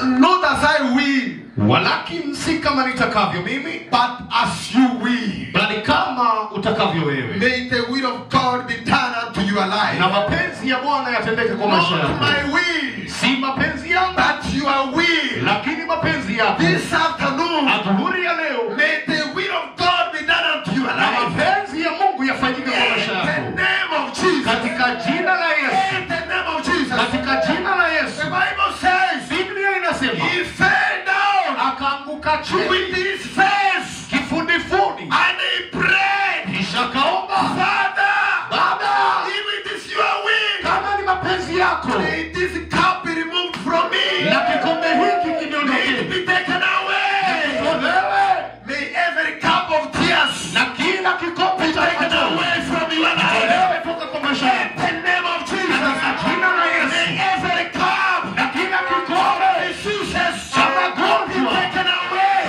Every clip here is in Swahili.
Not as I will, walakini si kama nitakavyo mimi, but as you will. bali kama utakavyo wewe. May the will of God be done unto your life. Na mapenzi ya Bwana yatendeke kwa maisha Not yako. my will, Si mapenzi yangu, but your will. lakini mapenzi yako. This afternoon, Adhuhuri ya leo, may the will of God be done unto your na life. mapenzi ya Mungu yafanyike kwa maisha In the yako. name of Jesus. Katika jina la Yesu. In the name of Jesus. Katika jina la Yesu. The Bible says, Biblia inasema he fell down akaanguka chini with his face kifudifudi, and he prayed, kisha kaomba, Father, Baba, if it is your will, kama ni mapenzi yako, may this cup be removed from me. na kikombe hiki May it kiniondoke, be taken away. tolewe, May every cup of tears na kila kikombe cha taken machozi away from your life. tolewe toka kwa maisha In yako. the name of Jesus. Katika jina la May Yesu, every cup na kila of kikombe diseases cha be magonjwa taken away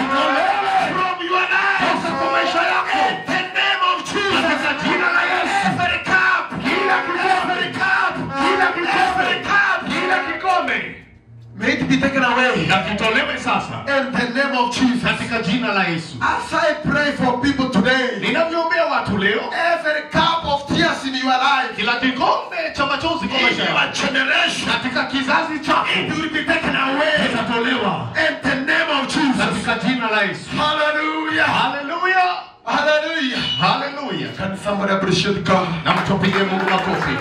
from your life. toka kwa maisha yako. In the name of Jesus. Katika jina la Yesu, Every cup, kila kikombe, every cup, kila kikombe, every cup, kila kikombe may it be taken away. na kitolewe sasa In the name of Jesus. katika jina la Yesu. As I pray for people today, Ninavyoombea watu leo, every cup of tears in your life, kila kikombe cha machozi kwa in maisha your yako, generation, katika kizazi chako it will be taken away. kitatolewa In the name of Jesus. katika jina la Yesu. Hallelujah. Haleluya, Hallelujah. haleluya. Can somebody appreciate God? Na mtupige Mungu makofi.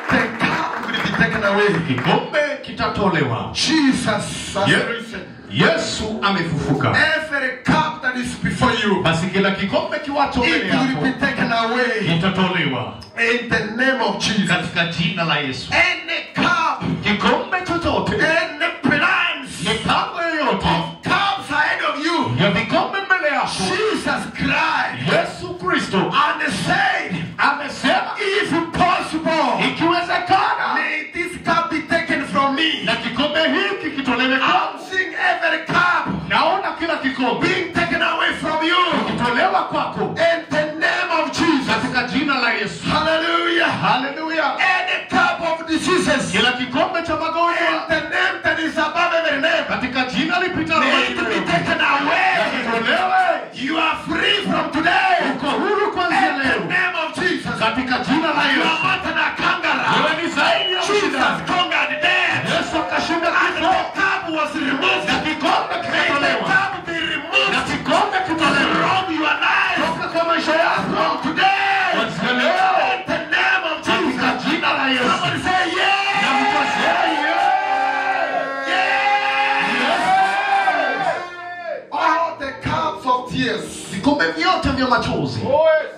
The cup will be taken away. Kikombe kitatolewa. Jesus has Yeah. risen. Yesu amefufuka. Every cup that is before you, Basi kila kikombe kiwacho mbele it will yako be taken away. kitatolewa In the name of Jesus. katika jina la Yesu. Any cup, Kikombe chochote, any plans mipango yoyote of cups ahead of you, ya vikombe mbele yako, Jesus Christ Yesu Kristo and said, amesema if possible, ikiwezekana, may this cup be taken from me. na kikombe hiki kitolewe I'm kwangu. seeing every cup Naona kila kikombe being taken away from you. kitolewa kwako In the name of Jesus. katika jina la Yesu. Hallelujah. Haleluya. Any cup of diseases, Kila kikombe cha in magonjwa the name that is above every name, katika jina lipitalo may it majina be yote, taken away. kitolewe. You are free from today. Uko huru kuanzia In the leo name of Jesus. katika jina la You Yesu. are more than a conqueror. Wewe ni zaidi ya Jesus mshindani. conquered death. Yesu akashinda And kifo, the cup was removed. na kikombe May the kitatolewa, cup be na removed kikombe kitatolewa from your life. toka kwa maisha yako From today. kuanzia leo In the name of katika Jesus. jina la Yesu. Somebody say yeah. Na mtasema All the cups of tears vikombe vyote vya machozi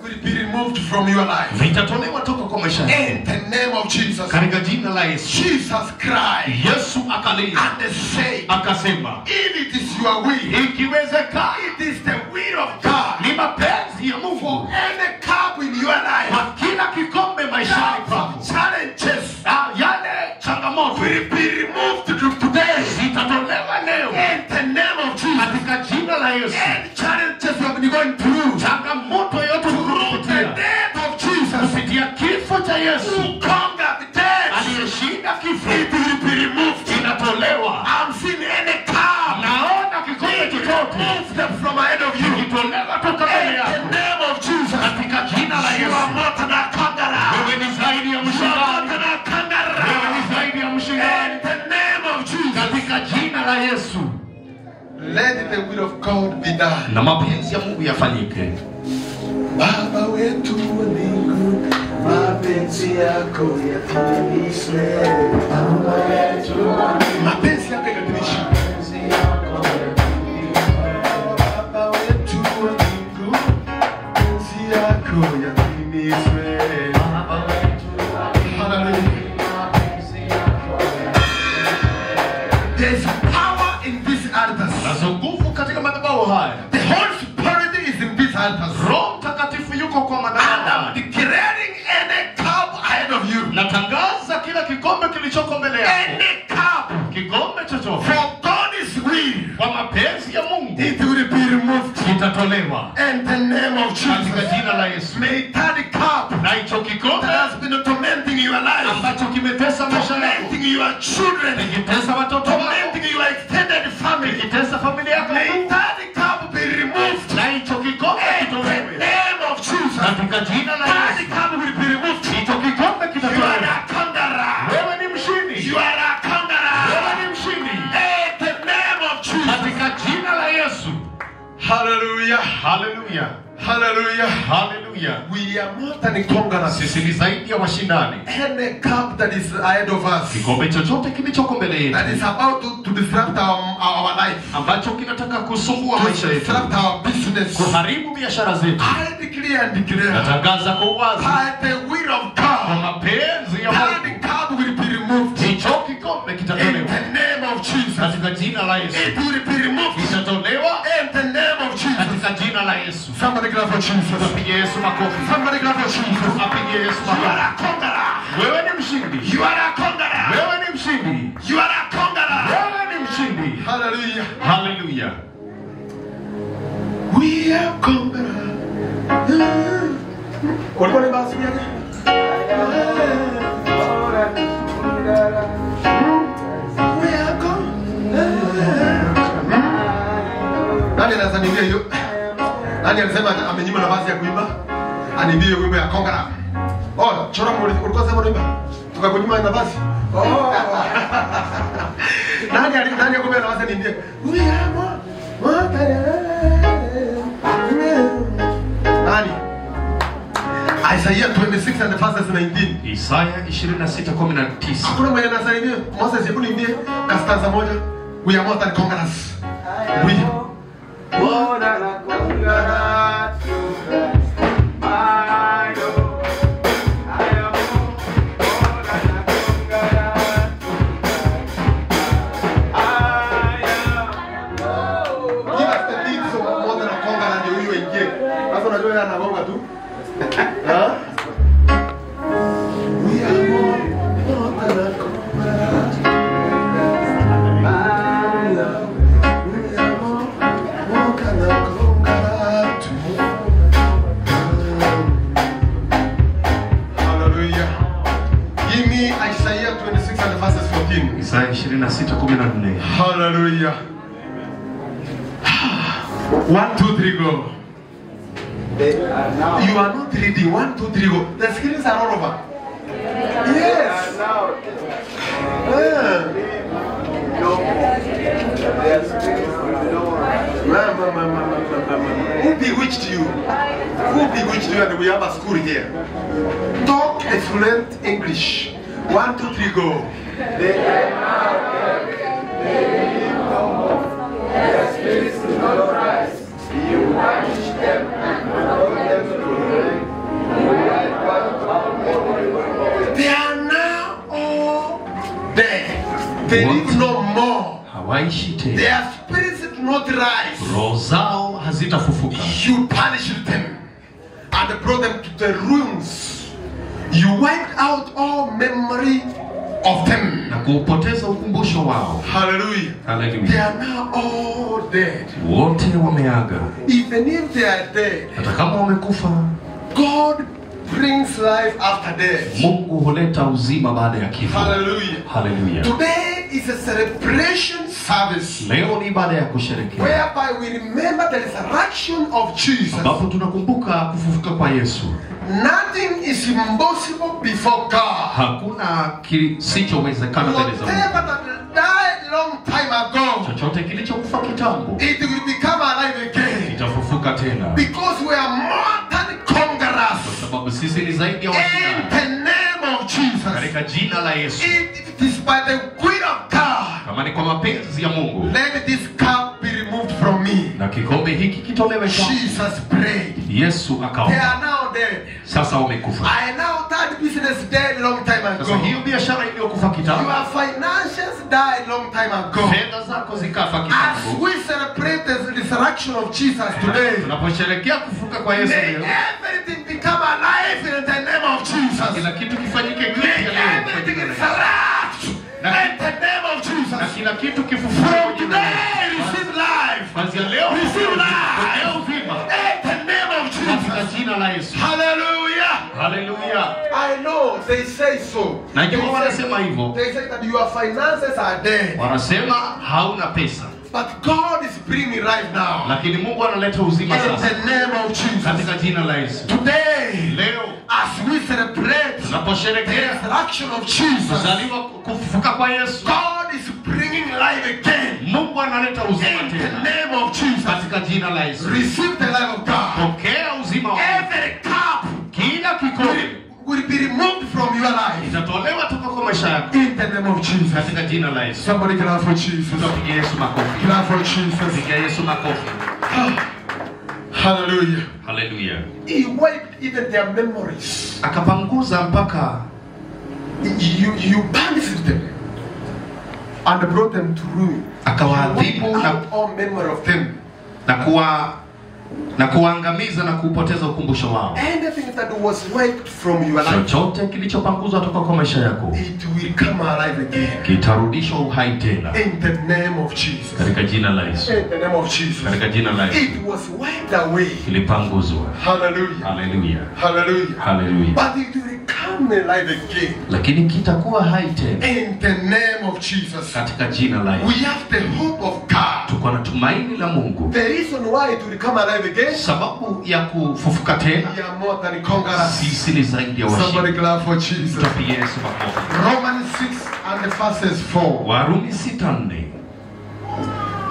will be removed from your life. vitatolewa toka kwa maisha yako In the name of Jesus. katika jina la Yesu. Jesus cried Yesu akalia and said, akasema, if it is your will, ikiwezekana, it is the will of God ni mapenzi ya for Mungu any cup in your life, kwa kila kikombe maishani pako, challenges yale changamoto will be removed today. zitatolewa leo In the name of Jesus. katika jina la Yesu. Any challenges you have been going through, Changamoto yote through the kupitia death of Jesus, kupitia kifo cha Yesu who conquered death, aliyeshinda kifo, it will be removed. inatolewa. I'm seeing any cup Naona kikombe chochote move them from ahead of you. kitolewa toka mbele In the yako name of Jesus. katika jina la You are Yesu. more than a conqueror. Wewe ni zaidi ya You are more mshindani, than a wewe conqueror. ni zaidi ya In mshindani the name of Jesus. katika jina la Yesu. Let the will of God be done. Na mapenzi ya Mungu yafanyike. Baba wetu wa mbinguni, mapenzi yako yatimizwe. Baba wetu wa mbinguni, mapenzi yako yatimizwe. Baba wetu wa mbinguni, mapenzi yako yatimizwe. Baba wetu wa mbinguni, mapenzi yako yatimizwe. There is power in these altars. Nazo nguvu katika madhabahu haya. The Holy Spirit is in these altars. Roho Mtakatifu yuko kwa And madhabahu I'm haya. declaring any cup ahead of you. Natangaza kila kikombe kilichoko mbele yako, Any cup kikombe chochote for God's will, kwa mapenzi ya Mungu it will be removed. kitatolewa In the name of katika Jesus. jina la Yesu. May that cup Na hicho kikombe that has been tormenting your life, ambacho kimetesa maisha yako, tormenting your children, kitesa watoto wako, tormenting your Hallelujah. Hallelujah. Hallelujah. We are more than conquerors. Sisi ni zaidi ya washindani. Any cup that is ahead of us, Kikombe chochote kilichoko mbele that yetu is about to disrupt our life, ambacho kinataka kusumbua to maisha yetu, disrupt our business, kuharibu biashara zetu, I declare and declare, natangaza kwa uwazi by the will of kwa God, mapenzi ya that Mungu, cup will be removed. hicho kikombe In kitatolewa the name of Jesus. katika jina la Yesu. It will be removed. Kitatolewa In the name of Jesus. katika jina la Yesu. Somebody clap for Jesus. Apige Yesu makofi. Somebody clap for Jesus. Apige Yesu You are makofi. a conqueror. Wewe ni mshindi. You are a conqueror. Wewe ni mshindi. You are a conqueror. Wewe ni mshindi. Hallelujah. Hallelujah. We are conquerors. Walikuwa ni basi yake? We are conquerors. Nani anaweza niambia hiyo? Nani alisema amenyima nafasi ya kuimba? Aniambie wimbo ya conqueror. Oh, chora ulikuwa sema unaimba? Tukakunyima nafasi. Oh. Nani akomea nafasi niambie? We are more nani? Isaiah 26 and the verse 19. Isaya 26:19. Hakuna mwenye anasaidia. Moses, hebu niambie kastanza moja. We are more than conquerors. We more than a conqueror through Christ. I know I am more than a conqueror through Christ. I am give us the lead so more than a conqueror ndio huyo ingie. Sasa unajua yeye anagonga tu. Huh? We are more than a conqueror. I know. We are more than a conqueror. Hallelujah. Give me Isaiah 26 and verses 14. Isaya 26:14. Hallelujah. 1, 2, 3, go. They are now. You are not reading. 1, 2, 3, go. The screens are all over. They Yes. are now. Ah. No. They are spirits with no Who bewitched you? Who bewitched you? And we have a school here. Talk a fluent English. 1, 2, 3, go. They are now. They live no more. Their spirits do not rise. You punish them and put them to ruin. They are now all dead. They live no more. Hawaishi tena. Their spirits do not rise. Roho zao hazitafufuka. You punished them and brought them to the ruins. You wiped out all memory of them. Na kuupoteza ukumbusho wao. Hallelujah. They Hallelujah. are now all dead. Wote wameaga. Even if they are dead, Hata kama wamekufa, God brings life after death. Mungu huleta uzima baada ya kifo. Hallelujah. Hallelujah. Today is a celebration service Leo ni ibada ya kusherehekea whereby we remember the resurrection of Jesus. ambapo tunakumbuka kufufuka kwa Yesu. Nothing is impossible before God. Hakuna kisichowezekana mbele za Mungu. Whatever that died long time ago, Chochote kilichokufa kitambo it will become alive again. kitafufuka tena, Because we are more than conquerors. kwa sababu sisi ni zaidi ya In washindani. the name of Jesus. Katika jina la Yesu, It is by the will of God. kama ni kwa mapenzi ya Mungu, Let this cup be removed from me. na kikombe hiki kitolewe kwangu. Jesus prayed. Yesu They akaomba. are now dead. Sasa wamekufa. I now that business dead long time Sasa ago. hiyo biashara iliyokufa kitambo, Your financials died long time ago. fedha zako zikafa As kitambo. we celebrate the resurrection of Jesus today, Tunaposherehekea kufufuka kwa Yesu may leo, everything become alive in the name of Jesus. kila kitu kifanyike May kipya leo kwa everything jina la Yesu. resurrect in the name of Na Jesus. kila kitu kifufuke kwa From jina la today, Yesu. receive life. Kuanzia leo, Receive life. pokea uzima In the name of katika Jesus. jina la Yesu. Hallelujah. Haleluya. I know they say so. Najua wanasema hivyo. They say that your finances are dead. Wanasema hauna pesa, But God is bringing right now. lakini Mungu analeta uzima In sasa the name of Jesus. katika jina la Yesu. Today, Leo as we celebrate the tunaposherehekea resurrection of Jesus, kuzaliwa kufufuka kwa Yesu, God is bringing life again. Mungu analeta uzima In the tena name of Jesus. katika jina la Yesu. Receive the life of God. Pokea uzima wa Mungu. Every cup Kila kikombe will be removed from your life. itatolewa toka kwa maisha yako In the name of Jesus. katika jina la Yesu. Somebody clap for Jesus. Tupigie Yesu makofi. Clap for Jesus. Pigia Yesu makofi. Hallelujah. Hallelujah. He wiped even their memories. Akapanguza mpaka You banished them and brought them to ruin. akawaadhibu You wiped na, out all memory of them. na kuangamiza na kupoteza ukumbusho wao. Anything that was wiped from your life, Chochote kilichopanguzwa toka kwa maisha yako it will come alive again. kitarudishwa uhai tena In the name of Jesus. katika jina la Yesu. In the name of Jesus. Katika jina la Yesu It was wiped away. kilipanguzwa. Hallelujah. Hallelujah. Hallelujah. Hallelujah. But it will come alive again. Lakini kitakuwa hai tena In the name of Jesus. katika jina la We Yesu. have the hope of God. Tuko na tumaini la Mungu. The reason why it will come alive again, Sababu ya kufufuka tena, we are more than conquerors. sisi ni zaidi ya Somebody washindi. clap for Jesus. Tupigie Yesu makofi. Romans 6 and the verses 4. Warumi 6:4.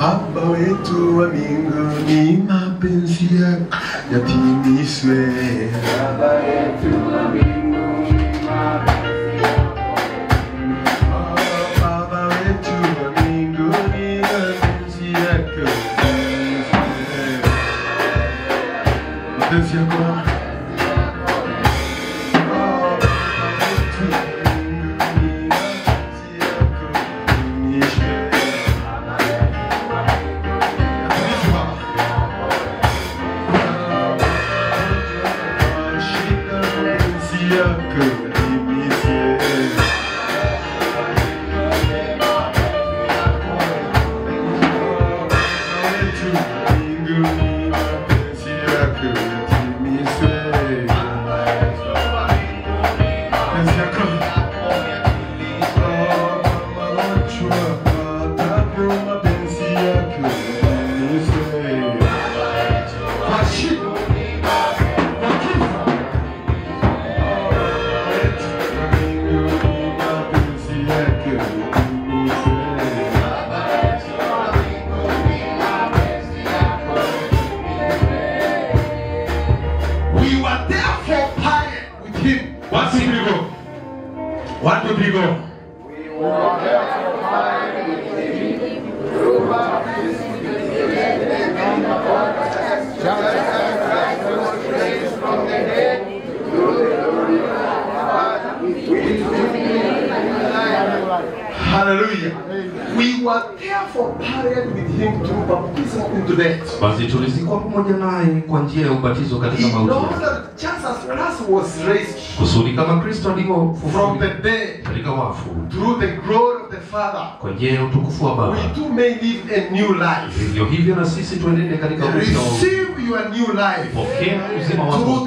Baba wetu wa mbinguni, mapenzi yako yatimizwe. Baba wetu wa mbinguni, mapenzi yako yatimizwe. Baba wetu wa mbinguni, mapenzi yako yatimizwe. Mapenzi yako Basi tulizikwa pamoja naye kwa njia ya ubatizo katika mauti yake. Kusudi kama Kristo alivyofufuka katika wafu kwa njia ya utukufu wa Baba, vivyo hivyo na sisi tuenende katika pokea uzima wako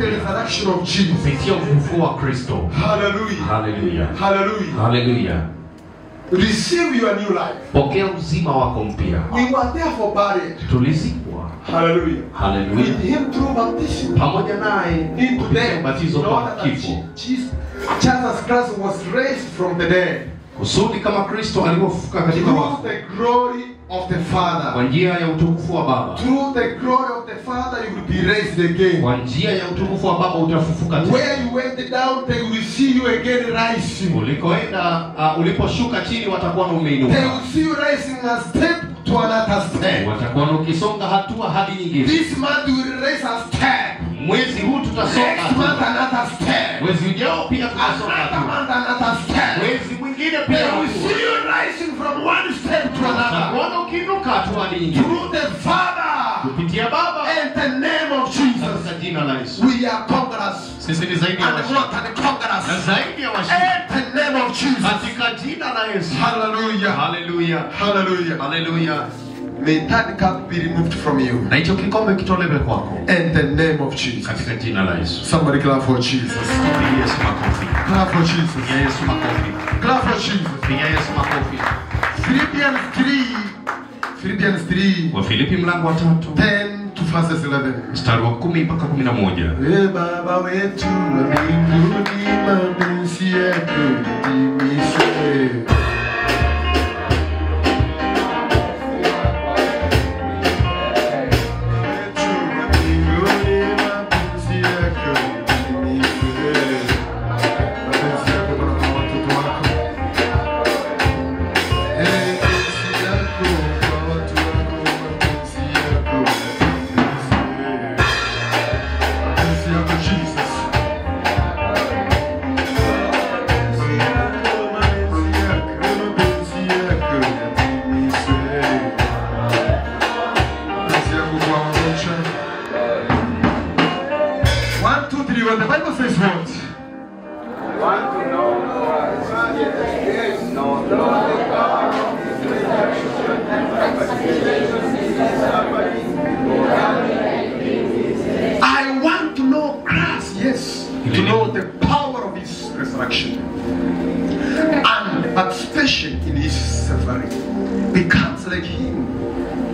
kupitia ufufuo wa Kristo. Hallelujah. Hallelujah. Hallelujah. Hallelujah. Receive your new life. Pokea uzima wako mpya. We were therefore buried. Tulizikwa. Hallelujah. Hallelujah. With him through baptism. Pamoja naye into death. ubatizo kwa kifo. Jesus Christ was raised from the dead. Kusudi kama Kristo alivyofufuka katika wafu. Through the glory of the Father. Kwa njia ya utukufu wa Baba. Through the glory of the Father you will be raised again. Kwa njia ya utukufu wa Baba utafufuka tena. Where you went down they will see you again rising. Ulikoenda uliposhuka chini watakuwa umeinuka. They will see you rising a step to another step. Watakuwa ukisonga hatua hadi nyingine. This month we will raise a step. Mwezi huu tutasonga. Next month another step. Mwezi ujao pia tutasonga. Another month another step. Mwezi mwingine pia. They will see you rising from one step to another. Watakuwa ukiinuka hatua hadi nyingine. Through the Father. Kupitia Baba. In the name of Jesus. Katika jina la Yesu. We are conquerors. Sisi ni zaidi ya washindi. Na zaidi ya washindi. In the name of Jesus. Katika jina la Yesu. Hallelujah. Hallelujah. Hallelujah. Hallelujah. May that cup be removed from you. Na hicho kikombe kitolewe kwako. In the name of Jesus. Katika jina la Yesu. Somebody clap for Jesus. Pigia Yesu makofi. Clap for Jesus. Pigia Yesu makofi. Clap for Jesus. Pigia Yesu makofi. Philippians 3. Wafilipi mlango wa 3. 10 to verses 11. Mstari wa 10 mpaka 11. Baba wetu wa mbinguni, mapenzi yako yatimizwe.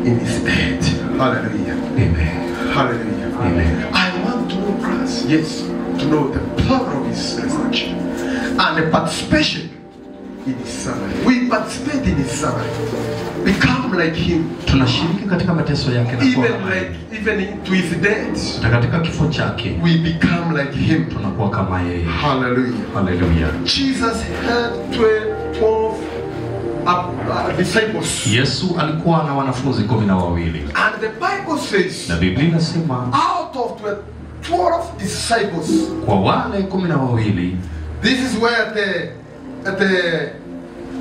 in his death. Hallelujah. Amen. Hallelujah. Amen. I want to know Christ. Yes, to know the power of his resurrection and the participation in his suffering. We participate in his suffering. Become like him. Tunashiriki katika mateso yake na kuwa kama yeye. Even to his death. Na katika kifo chake We become like him. tunakuwa kama yeye. Hallelujah. Hallelujah. Jesus had 12 disciples. Yesu alikuwa na wanafunzi 12. And the Bible says, Na Biblia inasema out of 12 disciples, kwa wale 12, this is where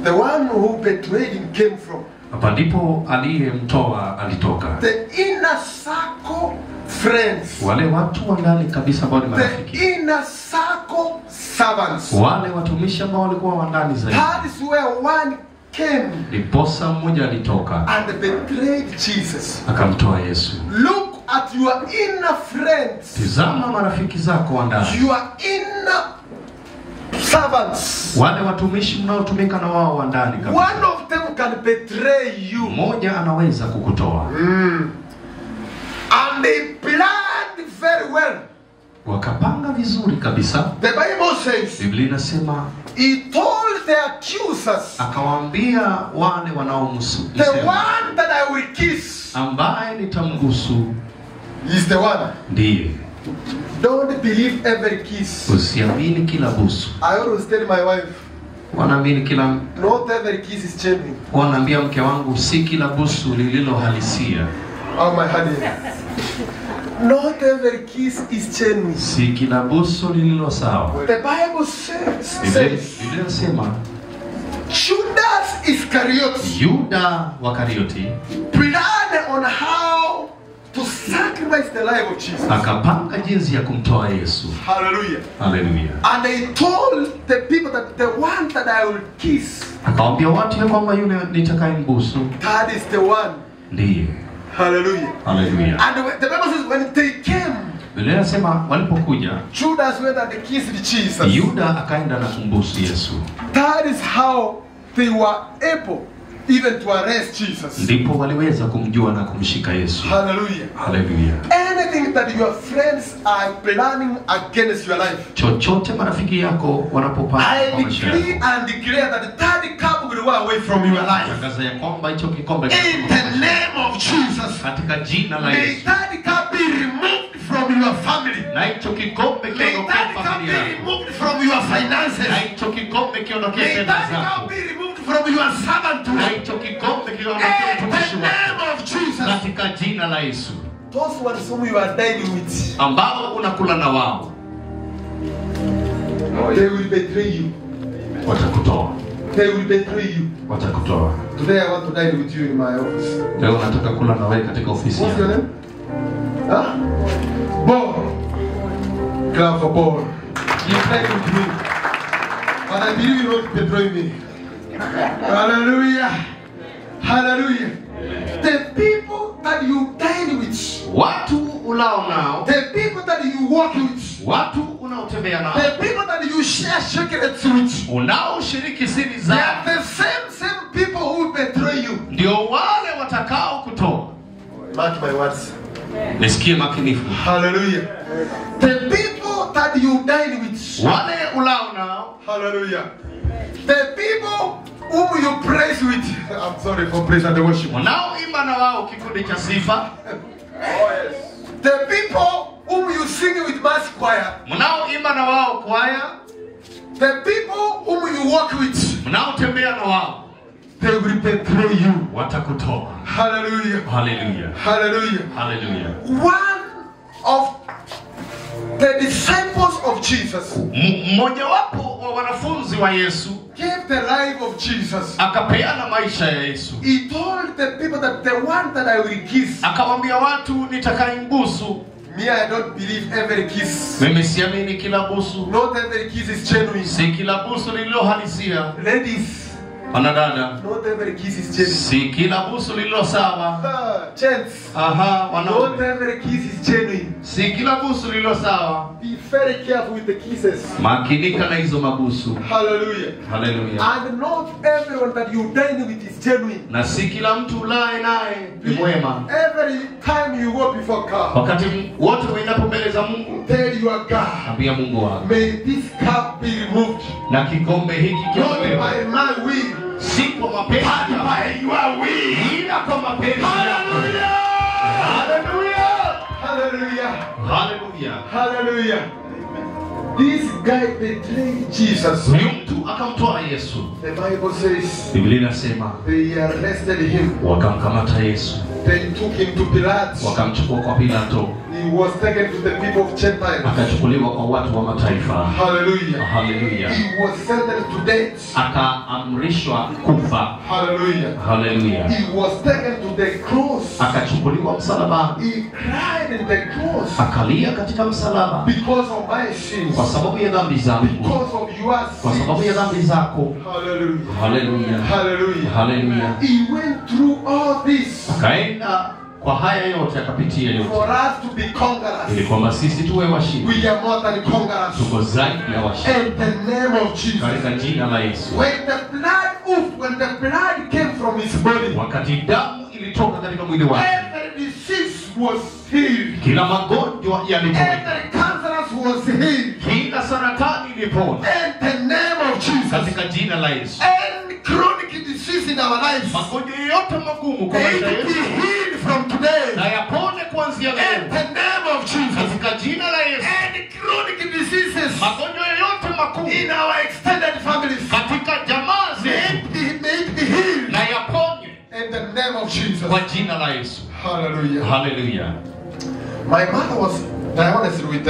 the one who betrayed him came from. hapa ndipo aliyemtoa alitoka. The inner circle friends. Wale watu wa ndani kabisa ambao ni The marafiki. inner circle servants. Wale watumishi ambao walikuwa wa ndani zaidi. That is where one came Ndiposa mmoja alitoka and betrayed Jesus. akamtoa Yesu. Look at your inner friends. Tizama marafiki zako wa ndani. Your inner servants. Wale watumishi mnaotumika na wao wa ndani kabisa. One of them can betray you. Mmoja anaweza kukutoa. And they planned very well. Wakapanga vizuri kabisa. The Bible says, Biblia inasema he told the accusers, akawaambia wale wanaomsusu, the one that I will kiss ambaye nitambusu is the one. ndiye. Don't believe every kiss. Usiamini kila busu. I always tell my wife, Wanaamini kila, not every kiss is genuine. wanaambia mke wangu si kila busu lililo halisia. Oh my honey. Not every kiss is genuine. Si kila busu lililo sawa. The Bible says Biblia inasema Judas Iscariot Yuda wa Karioti planned on how to sacrifice the life of Jesus. akapanga jinsi ya kumtoa Yesu. Hallelujah. Hallelujah. And they told the people that the one that I will kiss, Akawaambia watu ya kwamba yule nitakayembusu that is the one. ndiye. Hallelujah. Hallelujah. And the Bible says when they came, Biblia inasema walipokuja Judas went and kissed Jesus. Yuda akaenda na kumbusu Yesu. That is how they were able even to arrest Jesus. Ndipo waliweza kumjua na kumshika Yesu. Hallelujah. Hallelujah. Anything that your friends are planning against your life, Chochote marafiki yako wanapopanga I kwa maisha decree yako, and declare that the third cup will go away from your life. tangaza ya kwamba hicho kikombe In the name of Jesus. katika jina la May Yesu. that cup be removed from your family. Na hicho kikombe May kiondoke that cup familia be yako. removed from your finances. Na hicho kikombe kiondoke May fedha that zako. cup be removed from your servanthood. Na hicho kikombe kiondoke In the utumishi wako. name of Jesus. Katika jina la Yesu. Those ones whom you are dining with, Ambao unakula na wao they will betray you. watakutoa. They will betray you. Watakutoa. Today I want to dine with you in my office. Leo nataka kula na wewe katika ofisi What's your yako. name? Huh? Paul. Clap for Paul. You dine with me. But I believe you won't betray me. Hallelujah. Hallelujah. The people that you dine with, Watu ulao nao, the people that you walk with, watu unaotembea nao, the people that you share secrets with, unaoshiriki siri they zao, are the same people who will betray you. ndio wale watakao kutoa. Mark my words. Nisikie makinifu. Hallelujah. The people that you dine with, Wale ulao nao, hallelujah. The people whom you praise with, I'm sorry for praise and worship. unaoimba na wao kikundi cha sifa, The people whom you sing with mass choir, mnaoimba na wao kwaya, the people whom you walk with, mnaotembea na wao, they will betray you. watakutoa. Hallelujah. Hallelujah. Hallelujah. Hallelujah. One of the disciples of Jesus Mmoja wapo wa wanafunzi wa Yesu gave the life of Jesus. akapeana maisha ya Yesu. He told the people that the one that I will kiss, Akawaambia watu nitakayembusu. me, I don't believe every kiss. Mimi siamini kila busu. Not every kiss is genuine. Si kila busu lililo halisia. Ladies, Wanadada, not every kiss is genuine. si kila busu lililo sawa. Gents, Aha, not wanaume. every kiss is genuine. Si kila busu lilo sawa. Be very careful with the kisses. Makinika na hizo mabusu. Hallelujah. Hallelujah. And not everyone that you dine with is genuine. Na si kila mtu ulaye naye ni mwema. Every time you go before God, Wakati wote unapo mbele za Mungu, tell your God, ambia Mungu wako, may this cup be removed. na kikombe hiki Not kiondolewe. by my will, Si kwa mapenzi but yako, by your will. ila kwa mapenzi yako. Hallelujah. Hallelujah. Hallelujah. Hallelujah. Hallelujah. This guy betrayed Jesus. Huyu mtu akamtoa Yesu. The Bible says Biblia inasema they arrested him. wakamkamata Yesu, They took him to Pilate. wakamchukua kwa Pilato, He was taken to the people of Gentiles. akachukuliwa kwa watu wa mataifa. Hallelujah. Hallelujah. He was sentenced to death. Akaamrishwa kufa. Hallelujah. Hallelujah. He was taken to the cross. Akachukuliwa msalabani, He cried in the cross akalia katika msalaba because of my sins. kwa sababu ya dhambi zangu, Because of your kwa sababu ya sins. dhambi zako. Hallelujah. Hallelujah. Hallelujah. Hallelujah. He went through all this Akaenda kwa haya yote, akapitia yote for us to be conquerors. ili kwamba sisi tuwe washindi. We are more than conquerors. Tuko zaidi ya washindi In the name of Jesus. katika jina la Yesu. When the blood came from his body, Wakati damu ilitoka katika mwili wake, every disease was healed. kila magonjwa yalipona, Every cancer was healed. kila saratani ilipona In the name of Jesus. katika jina la Yesu. Any chronic disease in our lives, Magonjwa yote magumu kwa may maisha it be yetu healed from today. na yapone kuanzia In leo the name of Jesus. katika jina la Yesu. Any chronic diseases Magonjwa yote makubwa in our extended families, katika jamaa zetu may it be healed. na yaponywe In the name of Jesus. kwa jina la Yesu. Hallelujah. Hallelujah. My mother was diagnosed with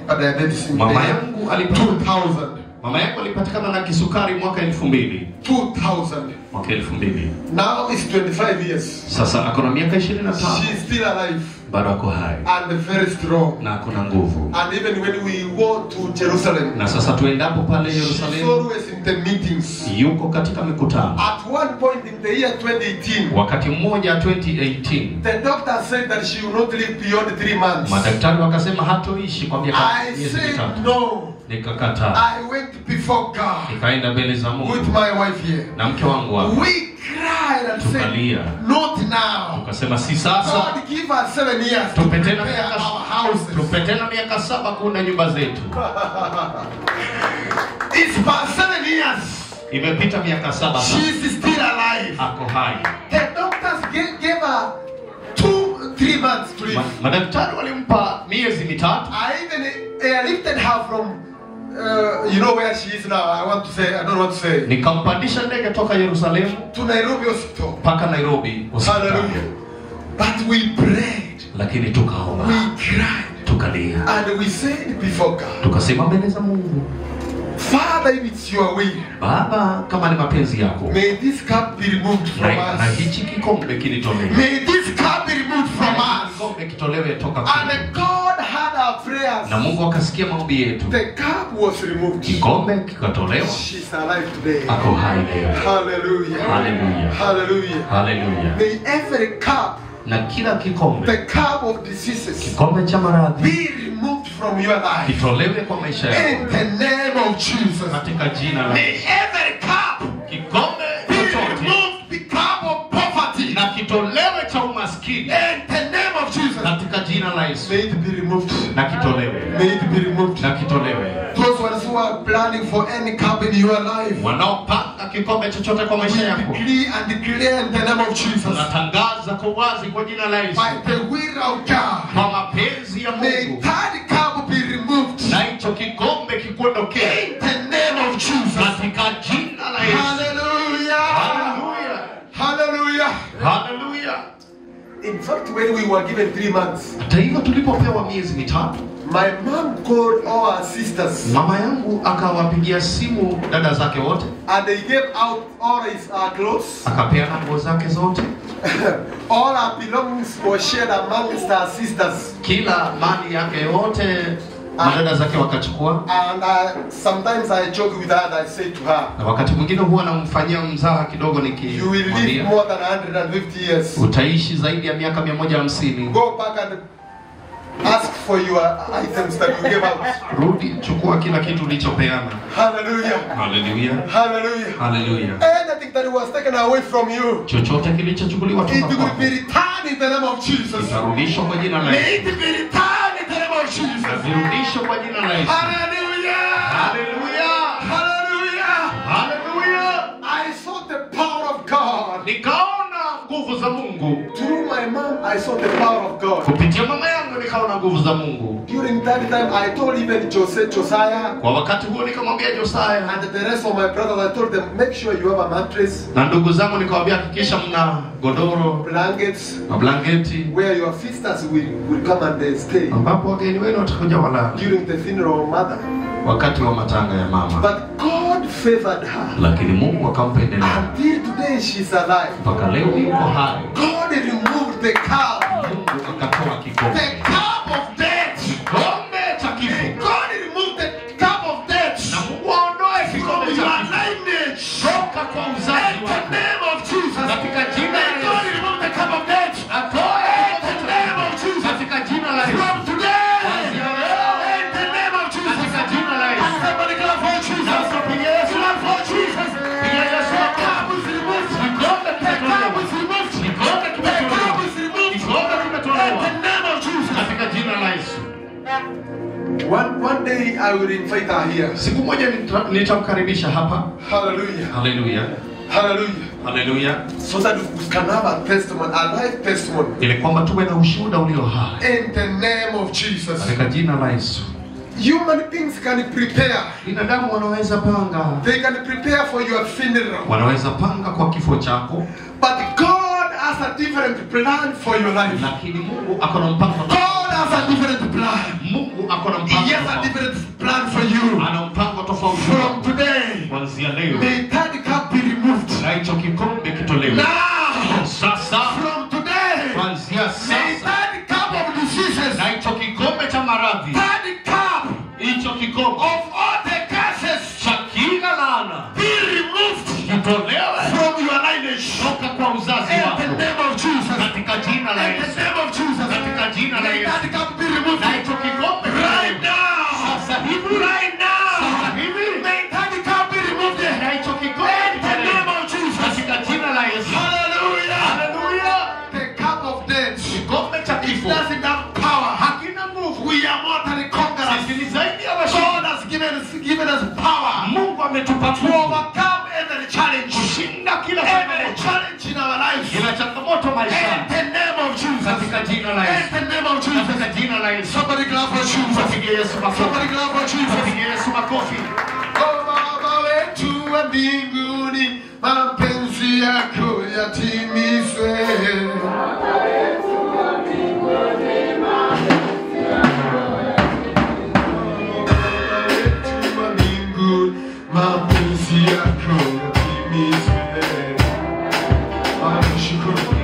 diabetes in Mama yangu alipata 2000. Mama yangu alipatikana na kisukari mwaka 2000. 2000. Mwaka 2000. Now it's 25 years. Sasa akona miaka 25. She's still alive Bado ako hai and very strong. na akona nguvu. And even when we go to Jerusalem, Na sasa tuendapo pale she's Yerusalemu, always in the meetings. yuko katika mikutano. At one point in the year 2018, Wakati mmoja 2018, the doctor said that she will not live beyond 3 months. madaktari wakasema hatoishi kwa miaka I miezi said mitatu. no. Nikakataa. I went before God Nikaenda mbele za with Mungu my wife here. na mke wangu hapa. We cried and said, Tukalia. not now. Tukasema si sasa. God give us 7 years to Tupe tena prepare miaka our houses. tupe tena miaka 7 kuunda nyumba zetu. It's past 7 years. Imepita miaka 7 sasa. She's still alive. Ako hai. The doctors gave her 2-3 months to live. Madaktari walimpa miezi mitatu. I even lifted her from, you know where she is now. I don't want to say. Nikampandisha ndege toka Yerusalemu To Nairobi Hospital. mpaka Nairobi hospitali. Hallelujah. But we prayed. Lakini tukaomba, We cried. tukalia, And we said before God, tukasema mbele za Mungu, Father, if it's your will, Baba, kama ni mapenzi yako, may this cup be removed from na us. hichi kikombe kilitolewe. May this cup be removed from us. Kikombe kitolewe toka kwetu. And God heard our prayers. Na Mungu akasikia maombi yetu. The cup was removed. Kikombe kikatolewa. She's alive today. Ako hai leo. Hallelujah. Hallelujah. Hallelujah. Hallelujah. May every cup, Na kila kikombe, the cup of diseases, kikombe cha maradhi, be removed from your life. kitolewe kwa maisha In yako the name of Jesus. katika jina la May Yesu. every cup Kikombe be chochote removed, the cup of poverty. na kitolewe cha umaskini In the name of Jesus. katika jina la Yesu. May it be removed. Na kitolewe. May it be removed. Na kitolewe. Those ones who are planning for any cup in your life, Wanaopanga kikombe chochote kwa maisha we yako, decree and declare in the name of Jesus, tunatangaza kwa wazi kwa jina la Yesu, by the will of God, kwa mapenzi ya may Mungu, that cup be removed. na hicho kikombe kikuondokee In the name of Jesus. katika jina la Yesu. Hallelujah. Hallelujah. Hallelujah. Hallelujah. In fact, when we were given 3 months, Hata hivyo tulipopewa miezi mitatu, my mom called all her sisters mama yangu akawapigia simu dada zake wote, and they gave out all his clothes. akapeana nguo zake zote, All her belongings were shared amongst her sisters. kila mali yake yote madada zake wakachukua. And sometimes I joke with her and I say to her, Na wakati mwingine huwa namfanyia mzaha kidogo you will live nikimwambia, more than 150 years. utaishi zaidi ya miaka 150. Go back and Ask for your items that you gave out. Rudi chukua kila kitu ulichopeana. Hallelujah. Hallelujah. Hallelujah. Hallelujah. Anything that was taken away from you, Chochote kilichochukuliwa it kutoka will kwako be returned in the name of Jesus. itarudishwa kwa jina la May Yesu. it be returned in the name of Jesus. Virudishwe kwa jina la Yesu. Hallelujah. Hallelujah. Hallelujah. Hallelujah. I saw the power of God. Nikaona nguvu za Mungu. Through my mom, I saw the power of God. Kupitia mama yangu nikaona nguvu za Mungu. During that time, I told even Josiah Kwa wakati huo nikamwambia Josiah and the rest of my brothers, I told them, make sure you have a mattress, na ndugu zangu nikawaambia hakikisha mna godoro blankets, na blanketi where your sisters will come and they stay ambapo wageni wenu watakuja wala during the funeral of mother. wakati wa matanga ya mama. But God favored her. Lakini Mungu akampendelea. Until today she's alive. Mpaka leo yuko hai. God removed the cup. Mungu akatoa kikombe. The cup of death. Kikombe cha kifo. God removed the cup of death. Na Mungu aondoe kikombe cha Your kifo. lineage. Toka kwa uzazi In wako. the name of Jesus. Katika jina la God Yesu. removed the cup of death. Atoe In the name of Jesus. katika jina la Yesu. From today. Kuanzia leo. In the name of Jesus. Katika jina la Yesu. Somebody clap for Jesus. Piga Yesu. Clap for Jesus. Piga Yesu. The cup is removed. Kikombe The cup kimetolewa. is removed. Kikombe The cup kimetolewa. is removed. Kikombe In kimetolewa. the name of Jesus. Katika jina la Yesu. One day I will invite her here. Siku moja nitamkaribisha hapa. Hallelujah. Hallelujah. Hallelujah. Hallelujah. So that we can have a testimony, a life testimony. Ili kwamba tuwe na ushuhuda ulio hai. In the name of Jesus. Katika jina la Yesu. Human beings can prepare. Binadamu wanaweza panga. They can prepare for your funeral. Wanaweza panga kwa kifo chako. But God has a different plan for your life. Lakini Mungu ako na mpango. God has a different plan. Mungu ako na mpango. He has a different plan for you. Ana mpango tofauti. From today, Kuanzia leo. may that cup be removed. Na hicho kikombe kitolewe. Now, Sasa. from today, Kuanzia may sasa. that cup of diseases, Na hicho kikombe cha maradhi. that cup Hicho kikombe of all the curses cha kila laana. be removed Kitolewe. from your lineage. Toka kwa uzazi In the wako. name of Jesus. Katika jina la In the Yesu. name of Jesus. Katika jina la May Yesu. that cup be removed. Na hicho kikombe Right now. sasa hivi. Right now. Sasa hivi. May that cup be removed. Na hicho kikombe In the name of Jesus. katika jina la Yesu. Hallelujah. Hallelujah. The cup of death. Kikombe cha It kifo doesn't have power. hakina nguvu. We are more than conquerors. Sisi ni zaidi ya God washindi. has given us power Mungu ametupa to nguvu overcome every challenge. kushinda kila Every changamoto. challenge in our lives. Kila changamoto In maishani. the name of Jesus. Katika jina la In Yesu. the name of Jesus. Katika jina la Yesu. Somebody clap for Jesus. Piga Yesu makofi. Somebody clap for Jesus. Piga Yesu makofi. Oh, Baba wetu wa mbinguni, mapenzi yako yatimizwe. Mapenzi yako yatimizwe. Nashukuru.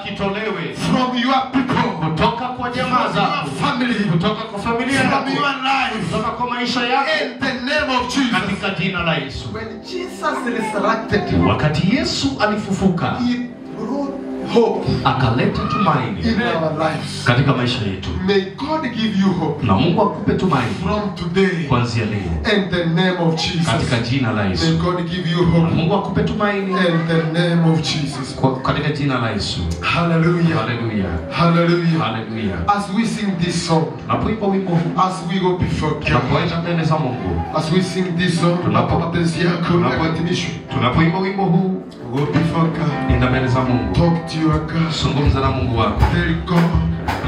Kitolewe from your people, kutoka kwa jamaa zako, family, kutoka kwa familia from yako, your life, kutoka kwa maisha yako, in the name of Jesus. katika jina la Yesu. When Jesus resurrected, Wakati Yesu alifufuka, He brought hope akaleta tumaini in our lives. katika maisha yetu. May God give you hope Na Mungu akupe tumaini from today, kuanzia leo in the name of Jesus. katika jina la May Yesu. God give you Na hope Mungu akupe tumaini in the name of Jesus. katika jina la Yesu. Hallelujah. Hallelujah. Hallelujah. Hallelujah. As we sing this song, Tunapoimba wimbo huu, as we go before God, tunapoenda mbele za Mungu, as we sing this song, mapenzi yako yakatimishwe. tunapoimba wimbo huu, Go before God. enda mbele za Mungu, Talk to your God. zungumza na Mungu wako, Tell God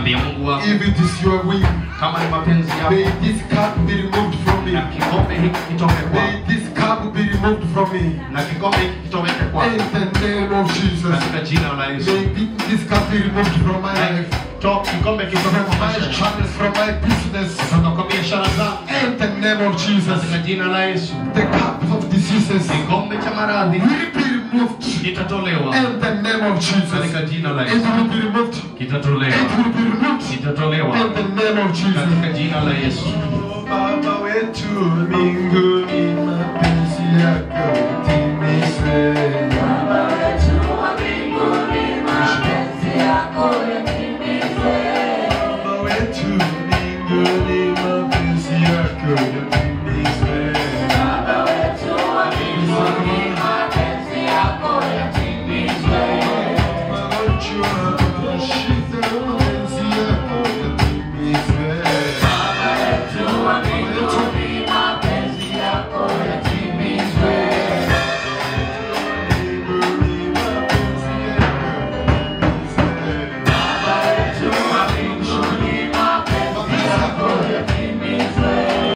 Ambia Mungu wako. If it is your will, kama ni mapenzi yako, may this cup be removed from me. na kikombe hiki kitoke kwa. May this cup be removed from me. Na kikombe hiki kitoke kwa. In the name of Jesus. Katika jina la Yesu. May this cup be removed from my life. Kikombe kitoke From kwa my channels, from my business. kutoka kwa biashara zangu. In the name of Jesus. Katika jina la Yesu. The cups of diseases Kikombe cha maradhi will be removed. kitatolewa. In the name of Jesus. Katika jina la It Yesu. will be removed. Kitatolewa. It will be removed. Kitatolewa. In the name of Jesus. Katika jina la Yesu. Baba wetu mbinguni, mapenzi yako yatimizwe. Baba wetu wa mbinguni, mapenzi yako yatimizwe. Baba wetu